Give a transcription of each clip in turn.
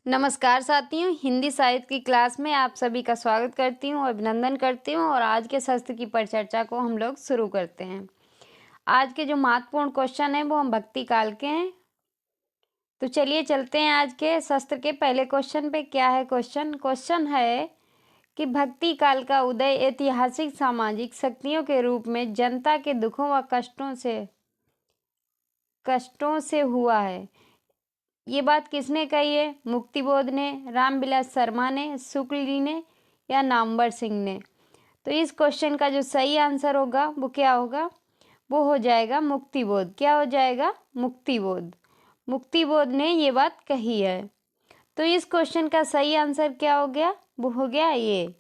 नमस्कार साथियों, हिंदी साहित्य की क्लास में आप सभी का स्वागत करती हूँ, अभिनंदन करती हूँ और आज के शस्त्र की परिचर्चा को हम लोग शुरू करते हैं। आज के जो महत्वपूर्ण क्वेश्चन हैं वो हम भक्ति काल के हैं। तो चलिए चलते हैं आज के शस्त्र के पहले क्वेश्चन पे। क्या है क्वेश्चन है कि भक्ति काल का उदय ऐतिहासिक सामाजिक शक्तियों के रूप में जनता के दुखों व कष्टों से हुआ है। ये बात किसने कही है? मुक्तिबोध ने, रामविलास शर्मा ने, शुक्ल जी ने या नामवर सिंह ने? तो इस क्वेश्चन का जो सही आंसर होगा वो क्या होगा? वो हो जाएगा मुक्तिबोध। क्या हो जाएगा? मुक्तिबोध। मुक्तिबोध ने ये बात कही है। तो इस क्वेश्चन का सही आंसर क्या हो गया? वो हो गया ए।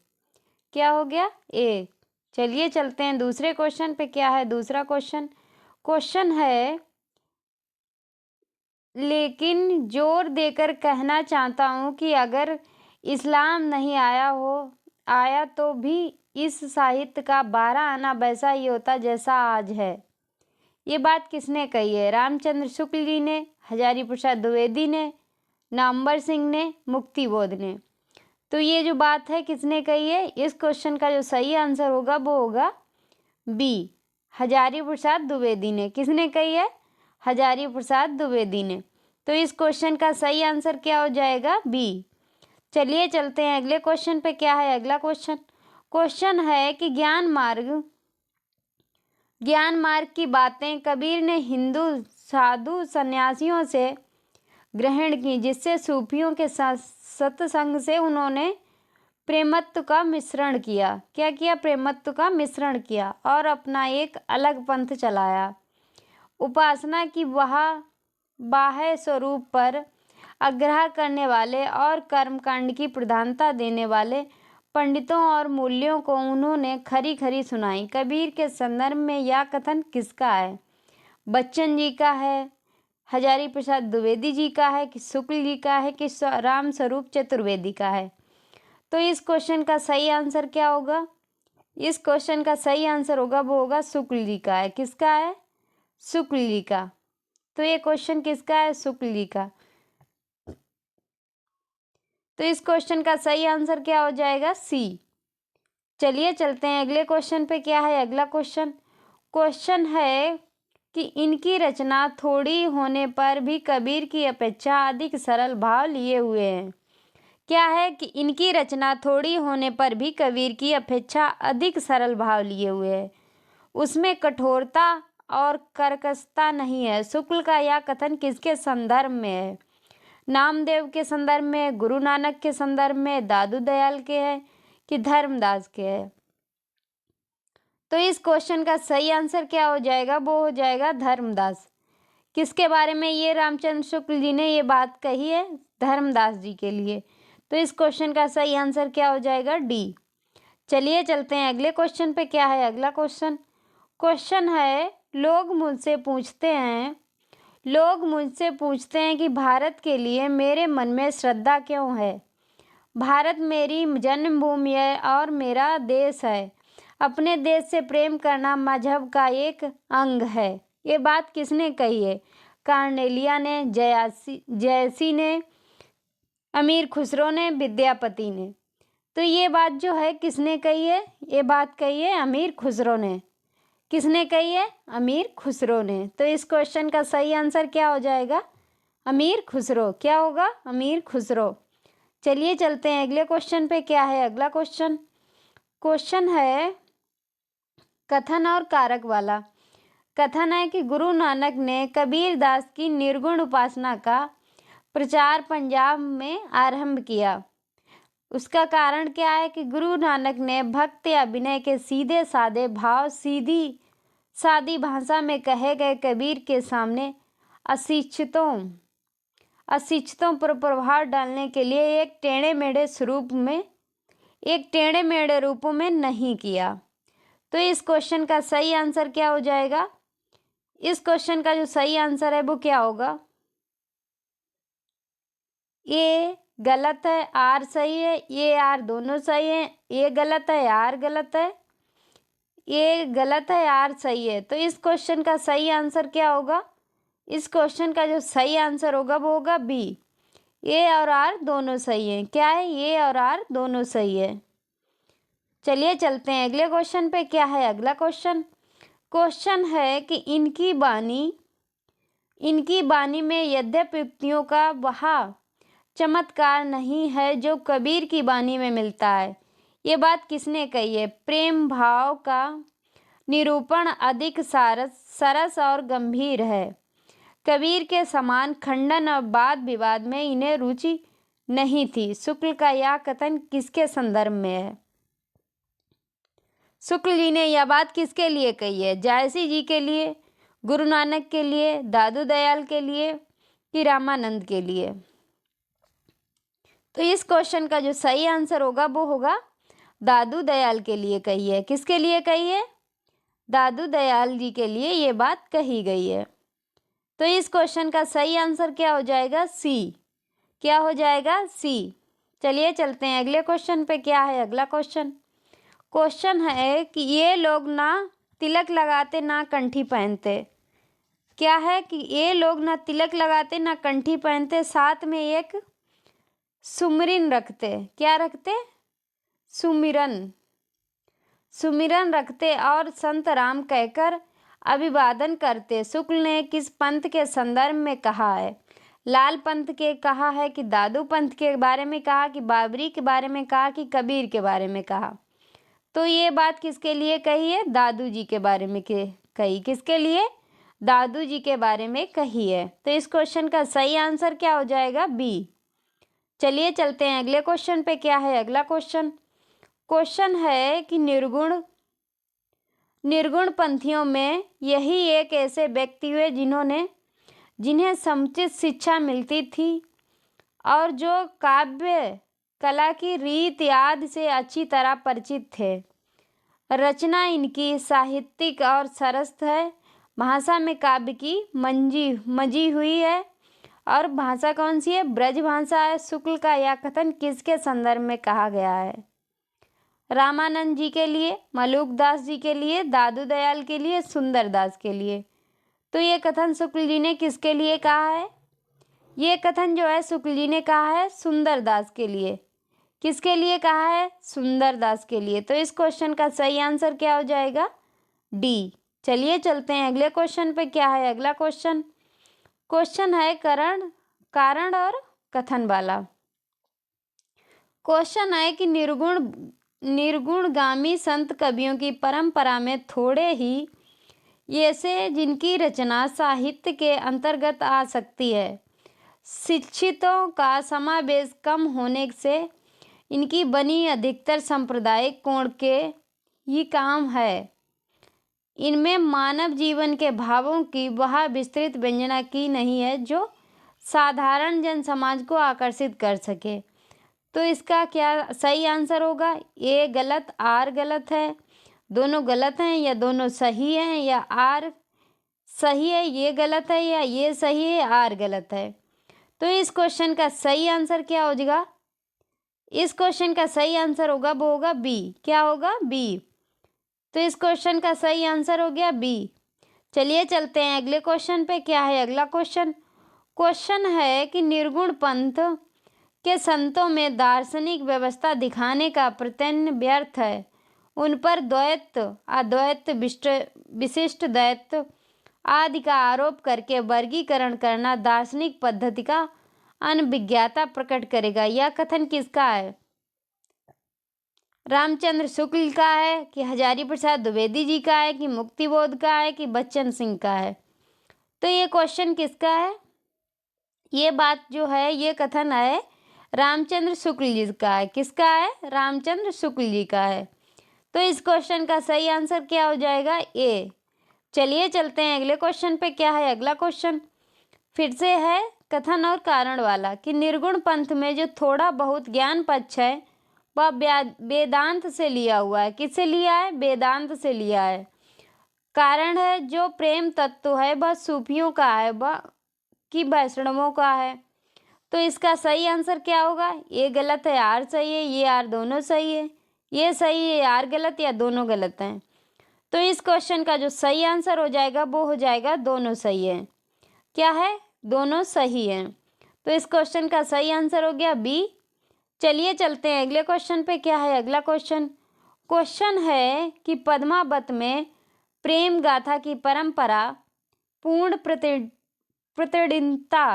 क्या हो गया? ए। चलिए चलते हैं दूसरे क्वेश्चन पे। क्या है दूसरा क्वेश्चन है, लेकिन जोर देकर कहना चाहता हूँ कि अगर इस्लाम नहीं आया तो भी इस साहित्य का 12 आना वैसा ही होता जैसा आज है। ये बात किसने कही है? रामचंद्र शुक्ल जी ने, हजारी प्रसाद द्विवेदी ने, नामवर सिंह ने, मुक्तिबोध ने? तो ये जो बात है किसने कही है? इस क्वेश्चन का जो सही आंसर होगा वो होगा बी, हजारी प्रसाद द्विवेदी ने। किसने कही है? हजारी प्रसाद द्विवेदी ने। तो इस क्वेश्चन का सही आंसर क्या हो जाएगा? बी। चलिए चलते हैं अगले क्वेश्चन पे। क्या है अगला क्वेश्चन है कि ज्ञान मार्ग की बातें कबीर ने हिंदू साधु सन्यासियों से ग्रहण की, जिससे सूफियों के सत्संग से उन्होंने प्रेमत्व का मिश्रण किया। क्या किया? प्रेमत्व का मिश्रण किया और अपना एक अलग पंथ चलाया। उपासना की बाह्य स्वरूप पर आग्रह करने वाले और कर्मकांड की प्रधानता देने वाले पंडितों और मूल्यों को उन्होंने खरी खरी सुनाई। कबीर के संदर्भ में यह कथन किसका है? बच्चन जी का है, हजारी प्रसाद द्विवेदी जी का है, कि शुक्ल जी का है, कि राम स्वरूप चतुर्वेदी का है? तो इस क्वेश्चन का सही आंसर क्या होगा? इस क्वेश्चन का सही आंसर होगा वो होगा शुक्ल जी का है। किसका है? शुक्ल जी का। तो ये क्वेश्चन किसका है? शुक्ल जी का। तो इस क्वेश्चन का सही आंसर क्या हो जाएगा? सी। चलिए चलते हैं अगले क्वेश्चन पे। क्या है अगला क्वेश्चन है कि इनकी रचना थोड़ी होने पर भी कबीर की अपेक्षा अधिक सरल भाव लिए हुए हैं। क्या है? कि इनकी रचना थोड़ी होने पर भी कबीर की अपेक्षा अधिक सरल भाव लिए हुए है। उसमें कठोरता और कर्कशता नहीं है। शुक्ल का यह कथन किसके संदर्भ में है? नामदेव के संदर्भ में, गुरु नानक के संदर्भ में, दादू दयाल के है, कि धर्मदास के है? तो इस क्वेश्चन का सही आंसर क्या हो जाएगा? वो हो जाएगा धर्मदास। किसके बारे में ये रामचंद्र शुक्ल जी ने ये बात कही है? धर्मदास जी के लिए। तो इस क्वेश्चन का सही आंसर क्या हो जाएगा? डी। चलिए चलते हैं अगले क्वेश्चन पे। क्या है अगला क्वेश्चन है, लोग मुझसे पूछते हैं कि भारत के लिए मेरे मन में श्रद्धा क्यों है? भारत मेरी जन्मभूमि है और मेरा देश है। अपने देश से प्रेम करना मजहब का एक अंग है। ये बात किसने कही है? कार्नेलिया ने, जयसी ने, अमीर खुसरो ने, विद्यापति ने? तो ये बात जो है किसने कही है? ये बात कही है अमीर खुसरो ने। किसने कही है? अमीर खुसरो ने। तो इस क्वेश्चन का सही आंसर क्या हो जाएगा? अमीर खुसरो। क्या होगा? अमीर खुसरो। चलिए चलते हैं अगले क्वेश्चन पे। क्या है अगला क्वेश्चन है कथन और कारक वाला। कथन है कि गुरु नानक ने कबीर दास की निर्गुण उपासना का प्रचार पंजाब में आरंभ किया। उसका कारण क्या है? कि गुरु नानक ने भक्त या विनय के सीधे साधे भाव सीधी सादी भाषा में कहे गए कबीर के सामने अशिक्षितों पर प्रभाव डालने के लिए एक टेढ़े मेढ़े रूपों में नहीं किया। तो इस क्वेश्चन का सही आंसर क्या हो जाएगा? इस क्वेश्चन का जो सही आंसर है वो क्या होगा? ए गलत है, आर सही है। ये आर दोनों सही है। ये गलत है, आर गलत है। ये गलत है, आर सही है। तो इस क्वेश्चन का सही आंसर क्या होगा? इस क्वेश्चन का जो सही आंसर होगा वो होगा बी। ए और आर दोनों सही है। क्या है? ए और आर दोनों सही है। चलिए चलते हैं अगले क्वेश्चन पे। क्या है अगला क्वेश्चन? क्वेश्चन है कि इनकी बानी में यद्यपि युक्तियों का वह चमत्कार नहीं है जो कबीर की बानी में मिलता है। ये बात किसने कही है? प्रेम भाव का निरूपण अधिक सरस और गंभीर है। कबीर के समान खंडन और वाद विवाद में इन्हें रुचि नहीं थी। शुक्ल का यह कथन किसके संदर्भ में है? शुक्ल जी ने यह बात किसके लिए कही है? जायसी जी के लिए, गुरु नानक के लिए, दादू दयाल के लिए कि रामानंद के लिए? तो इस क्वेश्चन का जो सही आंसर होगा वो होगा दादू दयाल के लिए कही है। किसके लिए कही है? दादू दयाल जी के लिए ये बात कही गई है। तो इस क्वेश्चन का सही आंसर क्या हो जाएगा? सी। क्या हो जाएगा? सी। चलिए चलते हैं अगले क्वेश्चन पे। क्या है अगला क्वेश्चन? क्वेश्चन है कि ये लोग ना तिलक लगाते ना कंठी पहनते। क्या है? कि ये लोग ना तिलक लगाते ना कंठी पहनते, साथ में एक सुमिरन रखते। क्या रखते? सुमिरन रखते और संत राम कहकर अभिवादन करते। शुक्ल ने किस पंथ के संदर्भ में कहा है? लाल पंथ के कहा है कि दादू पंथ के बारे में कहा कि बाबरी के बारे में कहा कि कबीर के बारे में कहा? तो ये बात किसके लिए कही है? दादू जी के बारे में कही। किसके लिए? दादू जी के बारे में कही है। तो इस क्वेश्चन का सही आंसर क्या हो जाएगा? बी। चलिए चलते हैं अगले क्वेश्चन पे। क्या है अगला क्वेश्चन? क्वेश्चन है कि निर्गुण पंथियों में यही एक ऐसे व्यक्ति हुए जिन्हें समुचित शिक्षा मिलती थी और जो काव्य कला की रीत याद से अच्छी तरह परिचित थे। रचना इनकी साहित्यिक और सरस है। भाषा में काव्य की मजी हुई है। और भाषा कौन सी है? ब्रज भाषा है। शुक्ल का यह कथन किसके संदर्भ में कहा गया है? रामानंद जी के लिए, मलूक दास जी के लिए, दादू दयाल के लिए, सुंदर दास के लिए? तो ये कथन शुक्ल जी ने किसके लिए कहा है? ये कथन जो है शुक्ल जी ने कहा है सुंदर दास के लिए। किसके लिए कहा है? सुंदर दास के लिए। तो इस क्वेश्चन का सही आंसर क्या हो जाएगा? डी। चलिए चलते हैं अगले क्वेश्चन पे। क्या है अगला क्वेश्चन? क्वेश्चन है कारण और कथन वाला। क्वेश्चन है कि निर्गुणगामी संत कवियों की परंपरा में थोड़े ही ऐसे जिनकी रचना साहित्य के अंतर्गत आ सकती है। शिक्षितों का समावेश कम होने से इनकी बनी अधिकतर सांप्रदायिक कोण के ही काम है। इनमें मानव जीवन के भावों की वह विस्तृत व्यंजना की नहीं है जो साधारण जन समाज को आकर्षित कर सके। तो इसका क्या सही आंसर होगा? ए गलत, आर गलत है। दोनों गलत हैं या दोनों सही हैं, या आर सही है ये गलत है, या ये सही है आर गलत है? तो इस क्वेश्चन का सही आंसर क्या हो जाएगा? इस क्वेश्चन का सही आंसर होगा वो होगा बी। क्या होगा? बी। तो इस क्वेश्चन का सही आंसर हो गया बी। चलिए चलते हैं अगले क्वेश्चन पे। क्या है अगला क्वेश्चन? क्वेश्चन है कि निर्गुण पंथ के संतों में दार्शनिक व्यवस्था दिखाने का प्रयत्न व्यर्थ है। उन पर द्वैत, अद्वैत, विशिष्ट द्वैत आदि का आरोप करके वर्गीकरण करना दार्शनिक पद्धति का अनभिज्ञता प्रकट करेगा। यह कथन किसका है? रामचंद्र शुक्ल का है कि हजारी प्रसाद द्विवेदी जी का है कि मुक्तिबोध का है कि बच्चन सिंह का है? तो ये क्वेश्चन किसका है? ये बात जो है, ये कथन है रामचंद्र शुक्ल जी का है। किसका है? रामचंद्र शुक्ल जी का है। तो इस क्वेश्चन का सही आंसर क्या हो जाएगा? ए। चलिए चलते हैं अगले क्वेश्चन पे। क्या है अगला क्वेश्चन? फिर से है कथन और कारण वाला कि निर्गुण पंथ में जो थोड़ा बहुत ज्ञान पक्ष है वह वेदांत से लिया हुआ है। किससे लिया है? वेदांत से लिया है। कारण है जो प्रेम तत्व है वह सूफियों का है, वह कि वैष्णवों का है। तो इसका सही आंसर क्या होगा? ये गलत है, आर सही है, ये आर दोनों सही है, ये सही है, आर गलत, या दोनों गलत हैं? तो इस क्वेश्चन का जो सही आंसर हो जाएगा वो हो जाएगा दोनों सही है। क्या है? दोनों सही हैं। तो इस क्वेश्चन का सही आंसर हो गया बी। चलिए चलते हैं अगले क्वेश्चन पे। क्या है अगला क्वेश्चन? क्वेश्चन है कि पद्मावत में प्रेम गाथा की परंपरा पूर्ण प्रतिदिनता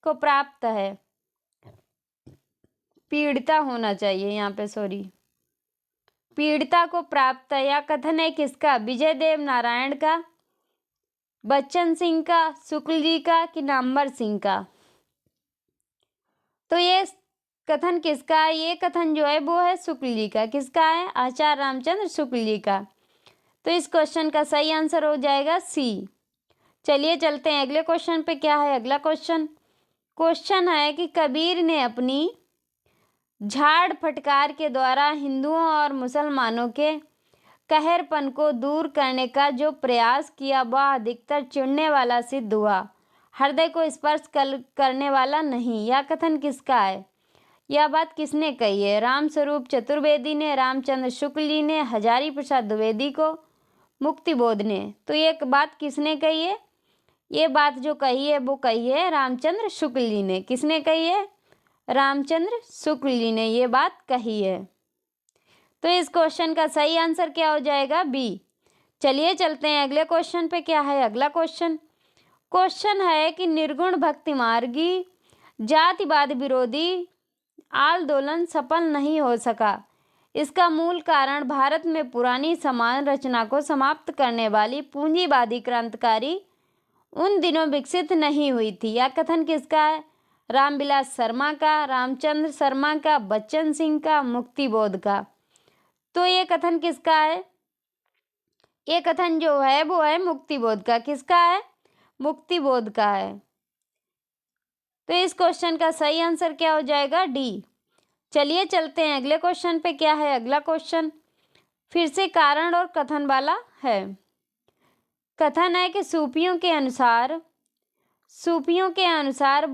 को प्राप्त है। पीड़िता होना चाहिए यहाँ पे, सॉरी, पीड़िता को प्राप्त है। या कथन है किसका? विजय देव नारायण का, बच्चन सिंह का, शुक्ल जी का कि नामवर सिंह का? तो ये कथन किसका है? ये कथन जो है वो है शुक्ल जी का। किसका है? आचार्य रामचंद्र शुक्ल जी का। तो इस क्वेश्चन का सही आंसर हो जाएगा सी। चलिए चलते हैं अगले क्वेश्चन पे। क्या है अगला क्वेश्चन? क्वेश्चन है कि कबीर ने अपनी झाड़ फटकार के द्वारा हिंदुओं और मुसलमानों के कहरपन को दूर करने का जो प्रयास किया वह अधिकतर चिढ़ने वाला सिद्ध हुआ, हृदय को स्पर्श करने वाला नहीं। यह कथन किसका है? यह बात किसने कही है? रामस्वरूप चतुर्वेदी ने, रामचंद्र शुक्ल जी ने, हजारी प्रसाद द्विवेदी को, मुक्तिबोध ने? तो ये बात किसने कही है? ये बात जो कही है वो कही है रामचंद्र शुक्ल जी ने। किसने कही है? रामचंद्र शुक्ल जी ने ये बात कही है। तो इस क्वेश्चन का सही आंसर क्या हो जाएगा? बी। चलिए चलते हैं अगले क्वेश्चन पे। क्या है अगला क्वेश्चन? क्वेश्चन है कि निर्गुण भक्ति मार्गी जातिवाद विरोधी आंदोलन सफल नहीं हो सका। इसका मूल कारण भारत में पुरानी समाज रचना को समाप्त करने वाली पूंजीवादी क्रांतिकारी उन दिनों विकसित नहीं हुई थी। यह कथन किसका है? रामविलास शर्मा का, रामचंद्र शर्मा का, बच्चन सिंह का, मुक्तिबोध का? तो ये कथन किसका है? ये कथन जो है वो है मुक्तिबोध का। किसका है? मुक्तिबोध का है। तो इस क्वेश्चन का सही आंसर क्या हो जाएगा? डी। चलिए चलते हैं अगले क्वेश्चन पे। क्या है अगला क्वेश्चन? फिर से कारण और कथन वाला है। कथन है कि सूफियों के अनुसार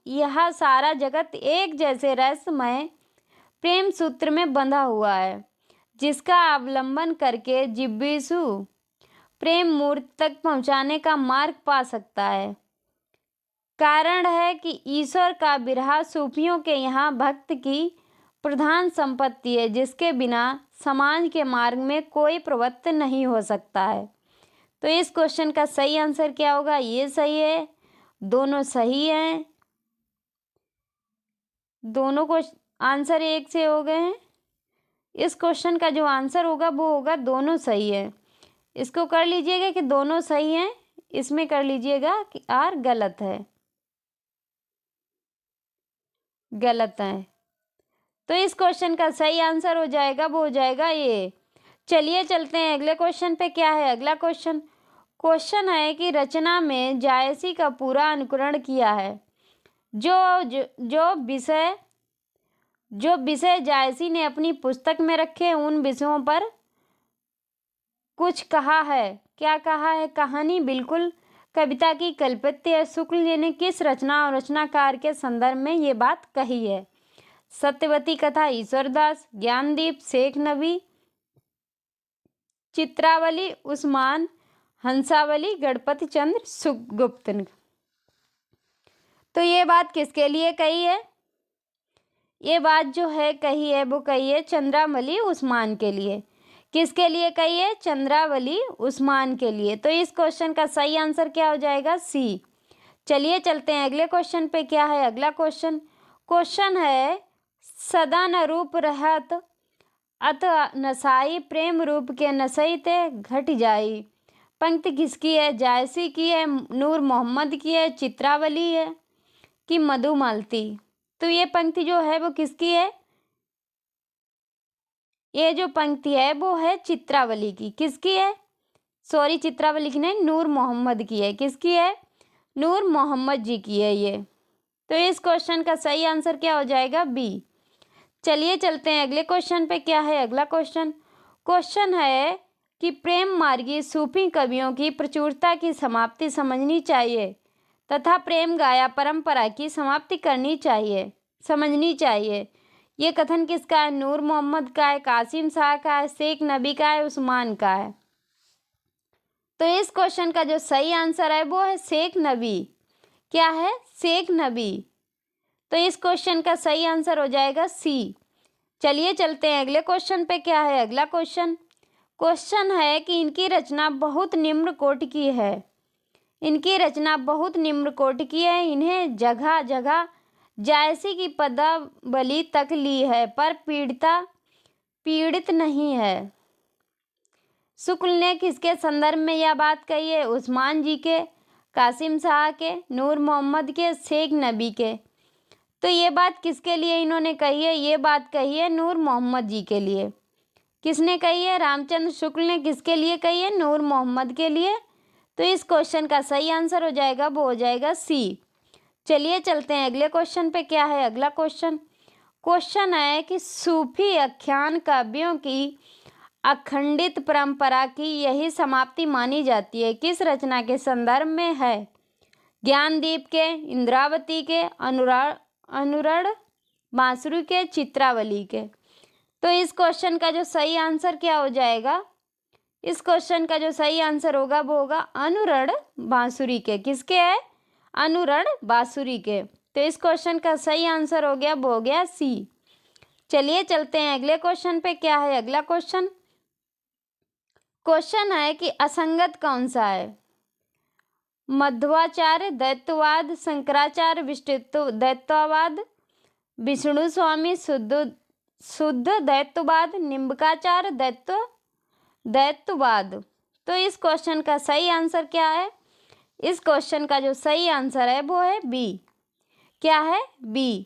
यह सारा जगत एक जैसे रहस्यमय प्रेम सूत्र में बंधा हुआ है, जिसका अवलंबन करके जिज्ञासु प्रेम मूर्ति तक पहुंचाने का मार्ग पा सकता है। कारण है कि ईश्वर का विरह सूफियों के यहाँ भक्त की प्रधान संपत्ति है, जिसके बिना समाज के मार्ग में कोई प्रवृत्ति नहीं हो सकता है। तो इस क्वेश्चन का सही आंसर क्या होगा? ये सही है, दोनों सही हैं, दोनों को आंसर एक से हो गए हैं। इस क्वेश्चन का जो आंसर होगा वो होगा दोनों सही है। इसको कर लीजिएगा कि दोनों सही हैं, इसमें कर लीजिएगा कि आर गलत है, गलत है। तो इस क्वेश्चन का सही आंसर हो जाएगा वो हो जाएगा ये। चलिए चलते हैं अगले क्वेश्चन पे। क्या है अगला क्वेश्चन? क्वेश्चन है कि रचना में जायसी का पूरा अनुकरण किया है। जो विषय जायसी ने अपनी पुस्तक में रखे उन विषयों पर कुछ कहा है। क्या कहा है? कहानी बिल्कुल कविता की कल्पित है। शुक्ल जी ने किस रचना और रचनाकार के संदर्भ में ये बात कही है? सत्यवती कथा ईश्वरदास, ज्ञानदीप शेख नबी, चित्रावली उस्मान, हंसावली गणपति चंद्र गुप्त। तो ये बात किसके लिए कही है? ये बात जो है कही है वो कही है चंद्रावली उस्मान के लिए। किसके लिए कही है? चंद्रावली उस्मान के लिए। तो इस क्वेश्चन का सही आंसर क्या हो जाएगा? सी। चलिए चलते हैं अगले क्वेश्चन पे। क्या है अगला क्वेश्चन? क्वेश्चन है सदा न रूप रहत अत नसाई प्रेम रूप के नसई ते घट जाई। पंक्ति किसकी है? जायसी की है, नूर मोहम्मद की है, चित्रावली है कि मधुमालती? तो ये पंक्ति जो है वो किसकी है? ये जो पंक्ति है वो है चित्रावली की। किसकी है? सॉरी, चित्रावली की नहीं, नूर मोहम्मद की है। किसकी है? नूर मोहम्मद जी की है ये। तो इस क्वेश्चन का सही आंसर क्या हो जाएगा? बी। चलिए चलते हैं अगले क्वेश्चन पे। क्या है अगला क्वेश्चन? क्वेश्चन है कि प्रेम मार्गी सूफी कवियों की प्रचुरता की समाप्ति समझनी चाहिए तथा प्रेम गाया परंपरा की समाप्ति समझनी चाहिए। ये कथन किसका है? नूर मोहम्मद का है, कासिम शाह का है, शेख नबी का है, उस्मान का है? तो इस क्वेश्चन का जो सही आंसर है वो है शेख नबी। क्या है? शेख नबी। तो इस क्वेश्चन का सही आंसर हो जाएगा सी। चलिए चलते हैं अगले क्वेश्चन पे। क्या है अगला क्वेश्चन? क्वेश्चन है कि इनकी रचना बहुत निम्न कोटि की है। इनकी रचना बहुत निम्न कोटि की है। इन्हें जगह जगह जायसी की पदावली तक ली है, पर पीड़ित नहीं है। शुक्ल ने किसके संदर्भ में यह बात कही है? उस्मान जी के, कासिम शाह के, नूर मोहम्मद के, शेख नबी के। तो ये बात किसके लिए इन्होंने कही है? ये बात कही है नूर मोहम्मद जी के लिए। किसने कही है? रामचंद्र शुक्ल ने किसके लिए कही है? नूर मोहम्मद के लिए। तो इस क्वेश्चन का सही आंसर हो जाएगा, वो हो जाएगा सी। चलिए चलते हैं अगले क्वेश्चन पे। क्या है अगला क्वेश्चन? क्वेश्चन है कि सूफी आख्यान काव्यों की अखंडित परंपरा की यही समाप्ति मानी जाती है। किस रचना के संदर्भ में है? ज्ञानदीप के, इंद्रावती के, अनुरण बांसुरी के, चित्रावली के। तो इस क्वेश्चन का जो सही आंसर क्या हो जाएगा? इस क्वेश्चन का जो सही आंसर होगा वो होगा अनुरण बांसुरी के। किसके है? अनुरण बांसुरी के। तो इस क्वेश्चन का सही आंसर हो गया, वो हो गया सी। चलिए चलते हैं अगले क्वेश्चन पे। क्या है अगला क्वेश्चन? क्वेश्चन है कि असंगत कौन सा है? मध्वाचार्य द्वैतवाद, शंकराचार्य विशिष्ट द्वैतवाद, विष्णु स्वामी शुद्ध द्वैतवाद, निम्बकाचार्य द्वैतवाद। तो इस क्वेश्चन का सही आंसर क्या है? इस क्वेश्चन का जो सही आंसर है वो है बी। क्या है? बी।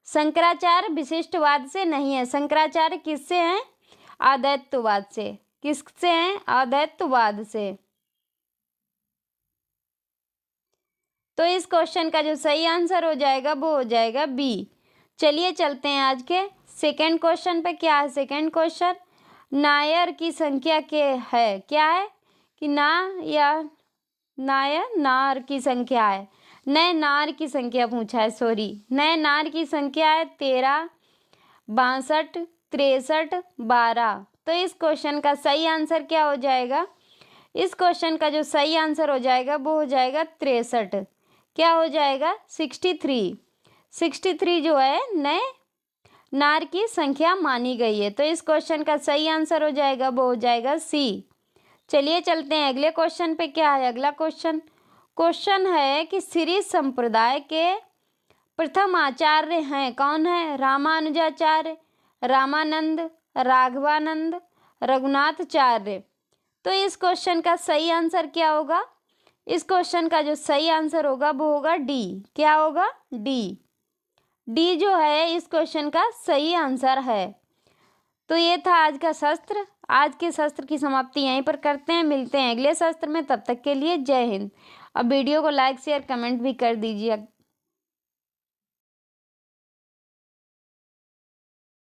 शंकराचार्य विशिष्टवाद से नहीं है। शंकराचार्य किससे हैं? अद्वैतवाद से। किससे हैं? अद्वैतवाद से। तो इस क्वेश्चन का जो सही आंसर हो जाएगा वो हो जाएगा बी। चलिए चलते हैं आज के सेकंड क्वेश्चन पे। क्या है सेकंड क्वेश्चन? नायर की संख्या के है। क्या है? कि नार की संख्या है। नए नार की संख्या पूछा है, सॉरी। नए नार की संख्या है 13, 62, 63, 12। तो इस क्वेश्चन का सही आंसर क्या हो जाएगा? इस क्वेश्चन का जो सही आंसर हो जाएगा वो हो जाएगा 63। क्या हो जाएगा? 63। 63 जो है नए नार की संख्या मानी गई है। तो इस क्वेश्चन का सही आंसर हो जाएगा, वो हो जाएगा सी। चलिए चलते हैं अगले क्वेश्चन पे। क्या है अगला क्वेश्चन? क्वेश्चन है कि श्री संप्रदाय के प्रथम आचार्य हैं। कौन है? रामानुजाचार्य, रामानंद, राघवानंद, रघुनाथाचार्य। तो इस क्वेश्चन का सही आंसर क्या होगा? इस क्वेश्चन का जो सही आंसर होगा वो होगा डी। क्या होगा? डी। डी जो है इस क्वेश्चन का सही आंसर है। तो ये था आज का शस्त्र। आज के शस्त्र की समाप्ति यहीं पर करते हैं। मिलते हैं अगले शस्त्र में। तब तक के लिए जय हिंद। अब वीडियो को लाइक शेयर कमेंट भी कर दीजिए।